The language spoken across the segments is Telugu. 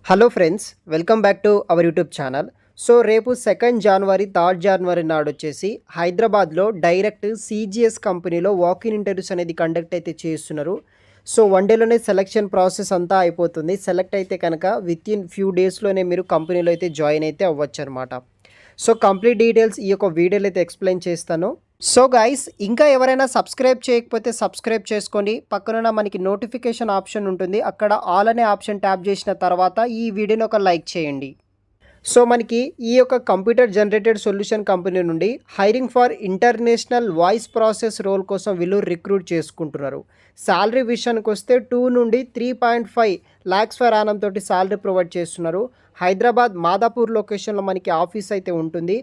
Hello friends, welcome back to our YouTube channel. So రేపు 2 జనవరి, 3 జనవరి నాడు వచ్చేసి హైదరాబాద్లో డైరెక్ట్ సీజీఎస్ కంపెనీలో వాకిన్ ఇంటర్వ్యూస్ అనేది కండక్ట్ అయితే చేస్తున్నారు. సో వన్ డేలోనే సెలక్షన్ ప్రాసెస్ అంతా అయిపోతుంది. సెలెక్ట్ అయితే కనుక విత్ ఇన్ ఫ్యూ డేస్లోనే మీరు కంపెనీలో అయితే జాయిన్ అయితే అవ్వచ్చు అనమాట. సో కంప్లీట్ డీటెయిల్స్ ఈ యొక్క వీడియోలో అయితే ఎక్స్ప్లెయిన్ చేస్తాను. సో గైస్, ఇంకా ఎవరైనా సబ్స్క్రైబ్ చేయకపోతే సబ్స్క్రైబ్ చేసుకోండి. పక్కన మనకి నోటిఫికేషన్ ఆప్షన్ ఉంటుంది, అక్కడ ఆల్ అనే ఆప్షన్ ట్యాప్ చేసిన తర్వాత ఈ వీడియోని ఒక లైక్ చేయండి. సో మనకి ఈ యొక్క కంప్యూటర్ జనరేటెడ్ సొల్యూషన్ కంపెనీ నుండి hiring for international voice process role కోసం వీళ్ళు రిక్రూట్ చేసుకుంటున్నారు. శాలరీ విషయానికి వస్తే 2 నుండి 3.5 lakhs ఫర్ యానం తోటి శాలరీ ప్రొవైడ్ చేస్తున్నారు. హైదరాబాద్ మాదాపూర్ లొకేషన్లో మనకి ఆఫీస్ అయితే ఉంటుంది.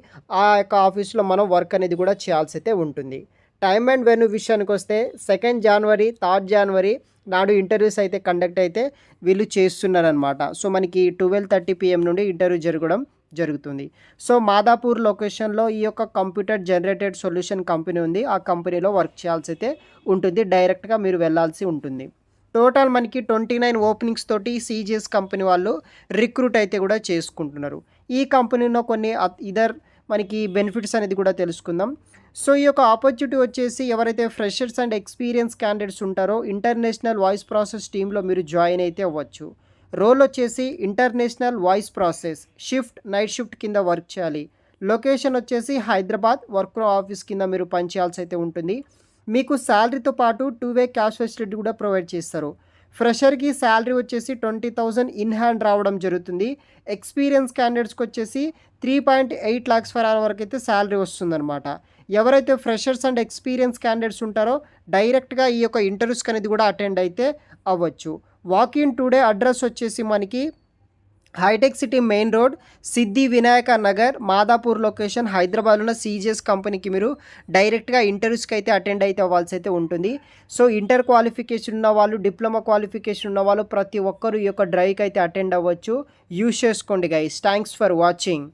ఆ యొక్క ఆఫీస్లో మనం వర్క్ అనేది కూడా చేయాల్సి అయితే ఉంటుంది. టైమ్ అండ్ వెన్యూ విషయానికి వస్తే 2 జనవరి, 3 జనవరి నాడు ఇంటర్వ్యూస్ అయితే కండక్ట్ అయితే వీళ్ళు చేస్తున్నారనమాట. సో మనకి 12:30 PM నుండి ఇంటర్వ్యూ జరగడం జరుగుతుంది. సో మాదాపూర్ లొకేషన్లో ఈ యొక్క కంప్యూటర్ జనరేటెడ్ సొల్యూషన్ కంపెనీ ఉంది. ఆ కంపెనీలో వర్క్ చేయాల్సి అయితే ఉంటుంది. డైరెక్ట్గా మీరు వెళ్ళాల్సి ఉంటుంది. టోటల్ మనకి 29 ఓపెనింగ్స్ తోటి సీజీఎస్ కంపెనీ వాళ్ళు రిక్రూట్ అయితే కూడా చేసుకుంటున్నారు. ఈ కంపెనీలో కొన్ని ఇదర్ మనకి బెనిఫిట్స్ అనేది కూడా తెలుసుకుందాం. సో ఈ యొక్క ఆపర్చునిటీ వచ్చేసి ఎవరైతే ఫ్రెషర్స్ అండ్ ఎక్స్పీరియన్స్ క్యాండిడేట్స్ ఉంటారో ఇంటర్నేషనల్ వాయిస్ ప్రాసెస్ టీంలో మీరు జాయిన్ అయితే అవ్వచ్చు. రోల్ వచ్చేసి international voice process, shift night shift కింద వర్క్ చేయాలి. లొకేషన్ వచ్చేసి హైదరాబాద్, వర్క్ ఫ్రమ్ ఆఫీస్ కింద మీరు పనిచేయాల్సి అయితే ఉంటుంది. మీకు శాలరీతో పాటు 2-way క్యాష్ ఫెసిలిటీ కూడా ప్రొవైడ్ చేస్తారు. ఫ్రెషర్కి శాలరీ వచ్చేసి 20,000 ఇన్ హ్యాండ్ రావడం జరుగుతుంది. ఎక్స్పీరియన్స్ క్యాండిడేట్స్కి వచ్చేసి 3.8 lakhs ఫర్ అవర్ వరకు అయితే శాలరీ వస్తుందన్నమాట. ఎవరైతే ఫ్రెషర్స్ అండ్ ఎక్స్పీరియన్స్ క్యాండిడేట్స్ ఉంటారో డైరెక్ట్గా ఈ యొక్క ఇంటర్వ్యూస్కి అనేది కూడా అటెండ్ అయితే అవ్వచ్చు. వాకిన్ టుడే అడ్రస్ వచ్చేసి మనకి హైటెక్ సిటీ మెయిన్ రోడ్, సిద్ధి వినాయక నగర్, మాదాపూర్ లొకేషన్, హైదరాబాద్లో ఉన్న సీజీఎస్ కంపెనీకి మీరు డైరెక్ట్గా ఇంటర్వ్యూస్కి అయితే అటెండ్ అయితే అవ్వాల్సి అయితే ఉంటుంది. సో ఇంటర్ క్వాలిఫికేషన్ ఉన్న వాళ్ళు, డిప్లొమా క్వాలిఫికేషన్ ఉన్న వాళ్ళు ప్రతి ఒక్కరు ఈ యొక్క డ్రైవ్కి అయితే అటెండ్ అవ్వచ్చు. యూజ్ చేసుకోండి గైస్. Thanks for watching.